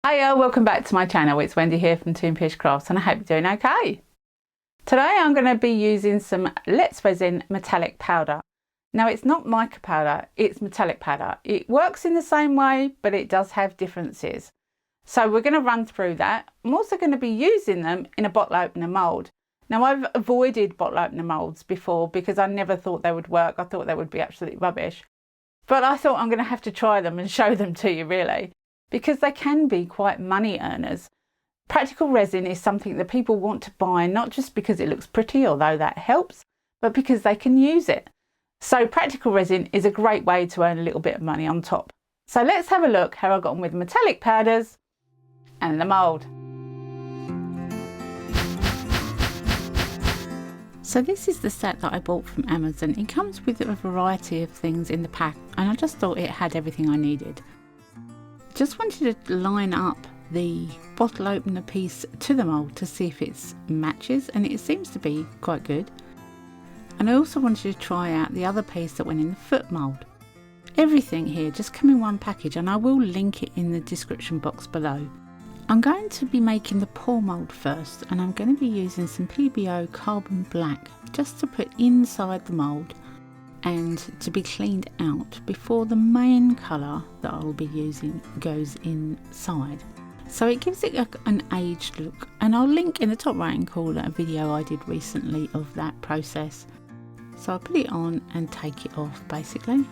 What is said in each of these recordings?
Hiya, welcome back to my channel. It's Wendy here from Toonpish Crafts and I hope you're doing okay. Today I'm going to be using some Let's Resin metallic powder. Now it's not mica powder, it's metallic powder. It works in the same way, but it does have differences. So we're going to run through that. I'm also going to be using them in a bottle opener mould. Now I've avoided bottle opener moulds before because I never thought they would work. I thought they would be absolutely rubbish. But I thought I'm going to have to try them and show them to you really, because they can be quite money earners. Practical resin is something that people want to buy, not just because it looks pretty, although that helps, but because they can use it. So practical resin is a great way to earn a little bit of money on top. So let's have a look how I got on with metallic powders and the mould. So this is the set that I bought from Amazon. It comes with a variety of things in the pack and I just thought it had everything I needed. Just wanted to line up the bottle opener piece to the mould to see if it matches, and it seems to be quite good. And I also wanted to try out the other piece that went in the foot mould. Everything here just come in one package and I will link it in the description box below. I'm going to be making the paw mould first, and I'm going to be using some PBO carbon black just to put inside the mould and to be cleaned out before the main colour that I'll be using goes inside. So it gives it an aged look, and I'll link in the top right hand corner a video I did recently of that process. So I'll put it on and take it off basically.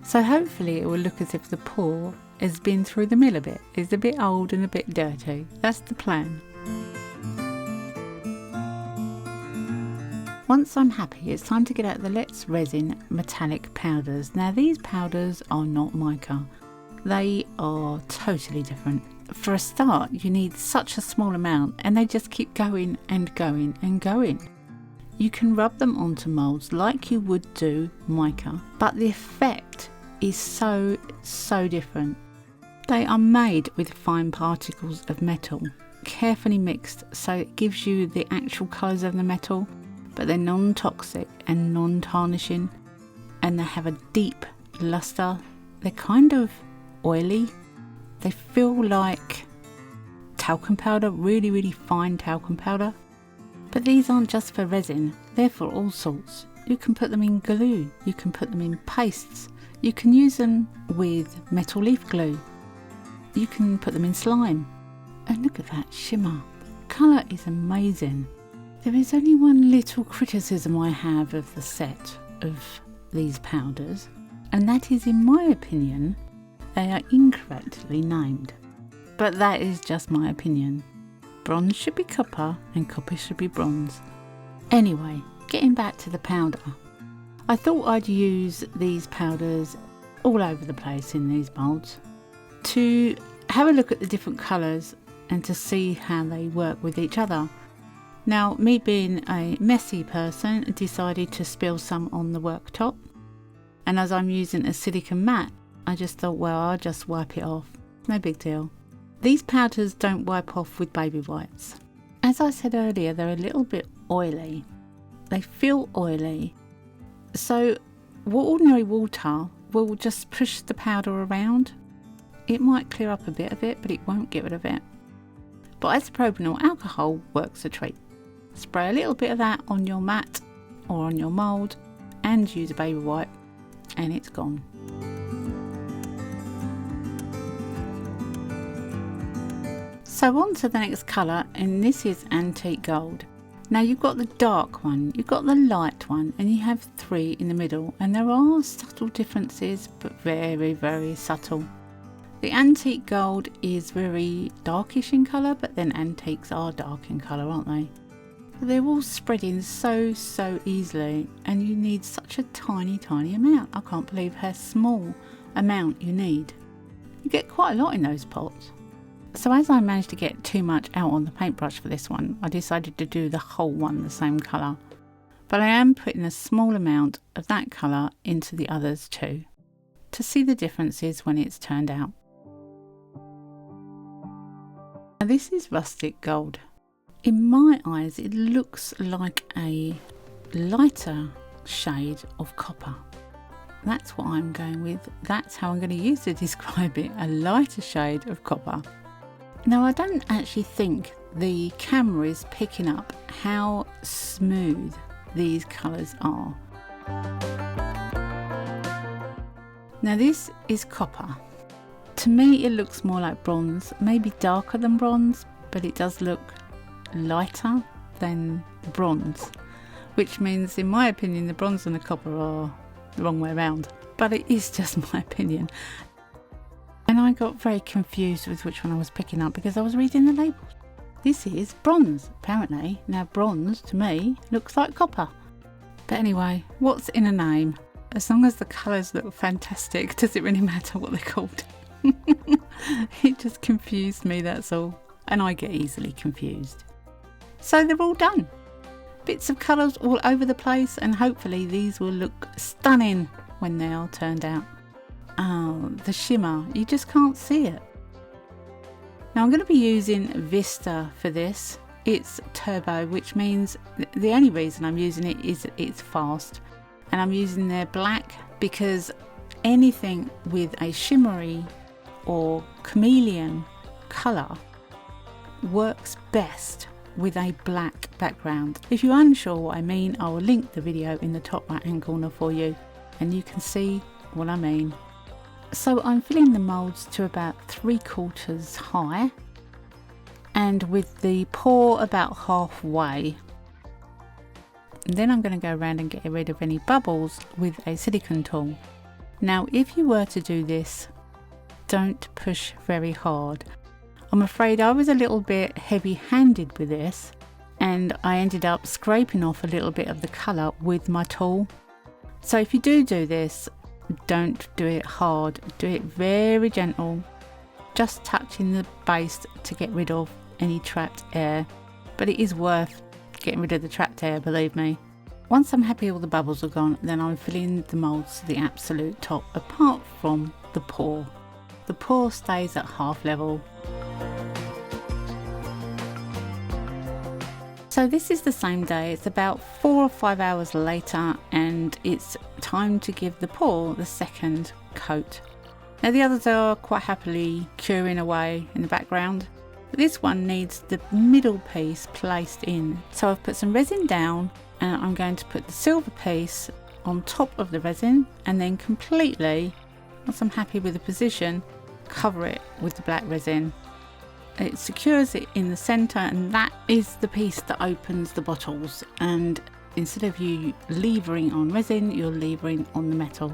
So hopefully it will look as if the paw has been through the mill a bit. It's a bit old and a bit dirty. That's the plan. Once I'm happy, it's time to get out the Let's Resin metallic powders. Now these powders are not mica. They are totally different. For a start, you need such a small amount and they just keep going and going and going. You can rub them onto moulds like you would do mica, but the effect is so different. They are made with fine particles of metal, carefully mixed so it gives you the actual colours of the metal, but they're non-toxic and non-tarnishing, and they have a deep lustre. They're kind of oily. They feel like talcum powder, really fine talcum powder. But these aren't just for resin, they're for all sorts. You can put them in glue, you can put them in pastes, you can use them with metal leaf glue, you can put them in slime. And look at that shimmer. The colour is amazing. There is only one little criticism I have of the set of these powders, and that is, in my opinion, they are incorrectly named. But that is just my opinion. Bronze should be copper and copper should be bronze. Anyway, getting back to the powder. I thought I'd use these powders all over the place in these moulds to have a look at the different colours and to see how they work with each other. Now, me being a messy person, decided to spill some on the worktop, and as I'm using a silicone mat, I just thought, well, I'll just wipe it off. No big deal. These powders don't wipe off with baby wipes. As I said earlier, they're a little bit oily. They feel oily. So ordinary water will just push the powder around. It might clear up a bit of it, but it won't get rid of it. But isopropyl alcohol works a treat. Spray a little bit of that on your mat or on your mould and use a baby wipe and it's gone. So on to the next colour, and this is antique gold. Now you've got the dark one, you've got the light one, and you have three in the middle, and there are subtle differences, but very subtle. The antique gold is very darkish in colour, but then antiques are dark in colour, aren't they? But they're all spreading so easily, and you need such a tiny amount. I can't believe how small amount you need. You get quite a lot in those pots. So as I managed to get too much out on the paintbrush for this one, I decided to do the whole one the same colour. But I am putting a small amount of that colour into the others too, to see the differences when it's turned out. Now this is rustic gold. In my eyes it looks like a lighter shade of copper. That's what I'm going with. That's how I'm going to use to describe it, a lighter shade of copper. Now I don't actually think the camera is picking up how smooth these colours are. Now this is copper. To me it looks more like bronze, maybe darker than bronze, but it does look lighter than bronze, which means in my opinion the bronze and the copper are the wrong way around, but it is just my opinion. And I got very confused with which one I was picking up because I was reading the labels. This is bronze apparently. Now bronze to me looks like copper, but anyway, what's in a name? As long as the colours look fantastic, does it really matter what they're called? It just confused me, that's all, and I get easily confused. So they're all done. Bits of colours all over the place, and hopefully these will look stunning when they are turned out. Oh, the shimmer, you just can't see it. Now I'm going to be using Vista for this. It's turbo, which means the only reason I'm using it is it's fast, and I'm using their black because anything with a shimmery or chameleon colour works best with a black background. If you're unsure what I mean, I will link the video in the top right hand corner for you and you can see what I mean. So I'm filling the moulds to about 3/4 high and with the pour about halfway. And then I'm going to go around and get rid of any bubbles with a silicone tool. Now if you were to do this, don't push very hard. I'm afraid I was a little bit heavy-handed with this and I ended up scraping off a little bit of the colour with my tool. So if you do this, don't do it hard, do it very gentle, just touching the base to get rid of any trapped air. But it is worth getting rid of the trapped air, believe me. Once I'm happy all the bubbles are gone, then I'm filling the moulds to the absolute top, apart from the pour. The pour stays at half level. So this is the same day, it's about 4 or 5 hours later and it's time to give the pour the second coat. Now the others are quite happily curing away in the background, but this one needs the middle piece placed in. So I've put some resin down and I'm going to put the silver piece on top of the resin and then completely, once I'm happy with the position, cover it with the black resin. It secures it in the centre and that is the piece that opens the bottles, and instead of you levering on resin, you're levering on the metal.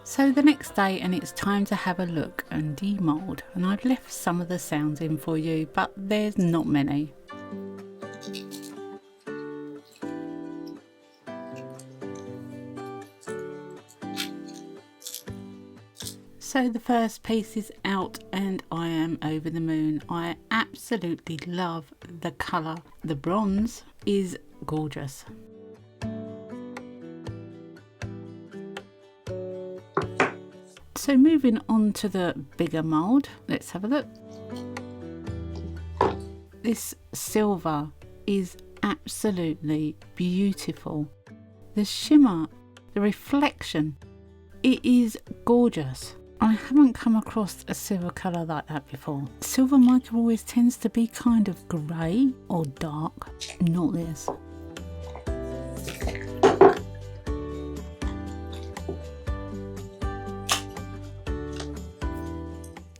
So the next day and it's time to have a look and demould, and I've left some of the sounds in for you, but there's not many. So the first piece is out and I am over the moon. I absolutely love the colour. The bronze is gorgeous. So moving on to the bigger mould, let's have a look. This silver is absolutely beautiful. The shimmer, the reflection, it is gorgeous. I haven't come across a silver colour like that before. Silver mica always tends to be kind of grey or dark, not this.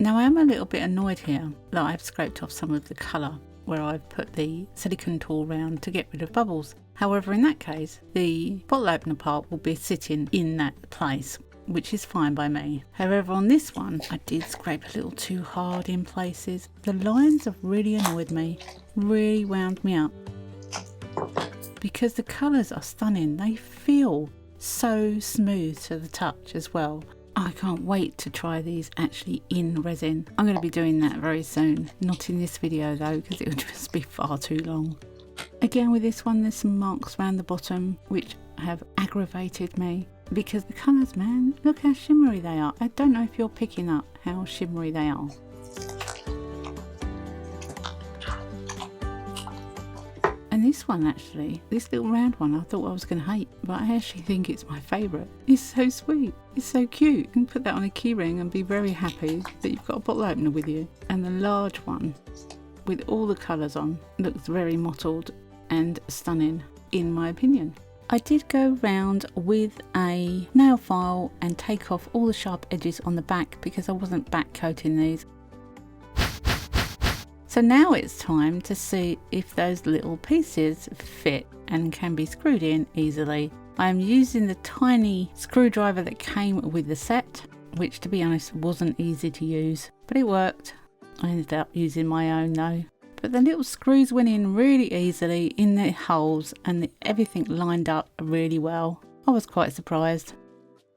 Now I am a little bit annoyed here that I've scraped off some of the colour where I've put the silicone tool round to get rid of bubbles. However, in that case, the bottle opener part will be sitting in that place, which is fine by me. However, on this one, I did scrape a little too hard in places. The lines have really annoyed me, really wound me up. Because the colours are stunning, they feel so smooth to the touch as well. I can't wait to try these actually in resin. I'm going to be doing that very soon. Not in this video though, because it would just be far too long. Again with this one, there's some marks around the bottom which have aggravated me. Because the colours, man, look how shimmery they are. I don't know if you're picking up how shimmery they are. And this one actually, this little round one, I thought I was going to hate, but I actually think it's my favourite. It's so sweet, it's so cute. You can put that on a keyring and be very happy that you've got a bottle opener with you. And the large one with all the colours on looks very mottled and stunning in my opinion. I did go round with a nail file and take off all the sharp edges on the back because I wasn't back coating these. So now it's time to see if those little pieces fit and can be screwed in easily. I am using the tiny screwdriver that came with the set, which to be honest wasn't easy to use, but it worked. I ended up using my own though. But the little screws went in really easily in the holes and everything lined up really well. I was quite surprised.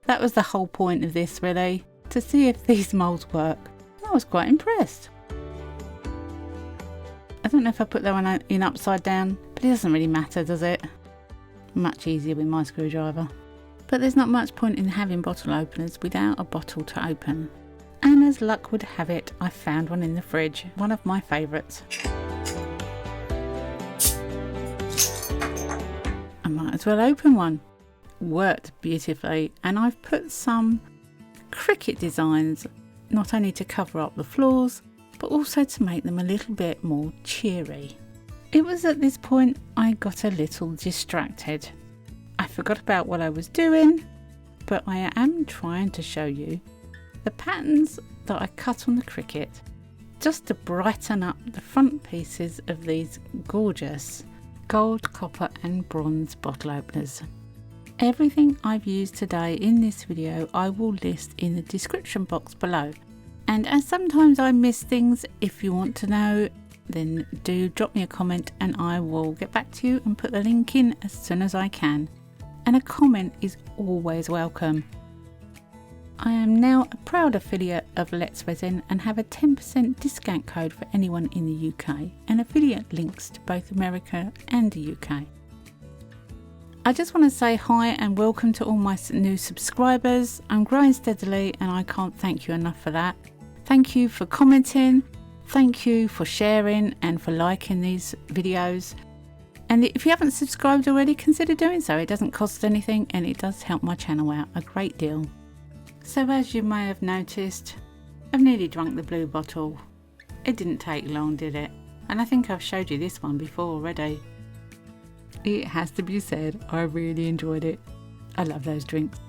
That was the whole point of this really, to see if these moulds work. I was quite impressed. I don't know if I put that one in upside down, but it doesn't really matter, does it? Much easier with my screwdriver. But there's not much point in having bottle openers without a bottle to open. And as luck would have it, I found one in the fridge, one of my favourites. I might as well open one. Worked beautifully, and I've put some cricket designs, not only to cover up the floors, but also to make them a little bit more cheery. It was at this point I got a little distracted. I forgot about what I was doing, but I am trying to show you the patterns that I cut on the cricket just to brighten up the front pieces of these gorgeous gold, copper and bronze bottle openers. Everything I've used today in this video I will list in the description box below. And as sometimes I miss things, if you want to know, then do drop me a comment and I will get back to you and put the link in as soon as I can. And a comment is always welcome. I am now a proud affiliate of Let's Resin and have a 10% discount code for anyone in the UK and affiliate links to both America and the UK. I just want to say hi and welcome to all my new subscribers. I'm growing steadily and I can't thank you enough for that. Thank you for commenting, thank you for sharing and for liking these videos. And if you haven't subscribed already, consider doing so. It doesn't cost anything and it does help my channel out a great deal. So as you may have noticed, I've nearly drunk the blue bottle. It didn't take long, did it? And I think I've showed you this one before already. It has to be said, I really enjoyed it. I love those drinks.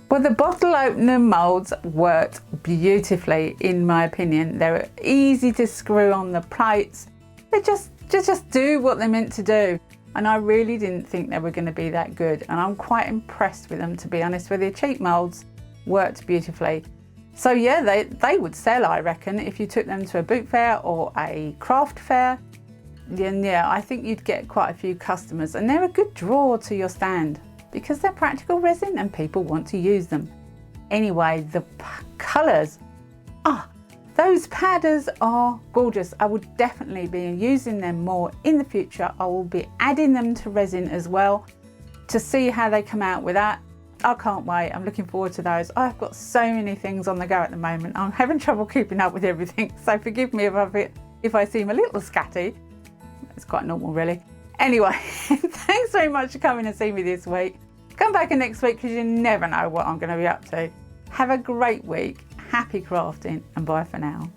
Well, the bottle opener moulds worked beautifully in my opinion. They were easy to screw on the plates. They just do what they're meant to do. And I really didn't think they were going to be that good. And I'm quite impressed with them, to be honest with you. Cheap moulds worked beautifully. So yeah, they would sell, I reckon, if you took them to a boot fair or a craft fair. Then yeah, I think you'd get quite a few customers. And they're a good draw to your stand because they're practical resin and people want to use them. Anyway, the colours, those powders are gorgeous. I would definitely be using them more in the future. I will be adding them to resin as well to see how they come out with that. I can't wait. I'm looking forward to those. I've got so many things on the go at the moment. I'm having trouble keeping up with everything. So forgive me if I seem a little scatty. It's quite normal really. Anyway, thanks very much for coming and seeing me this week. Come back next week because you never know what I'm going to be up to. Have a great week. Happy crafting and bye for now.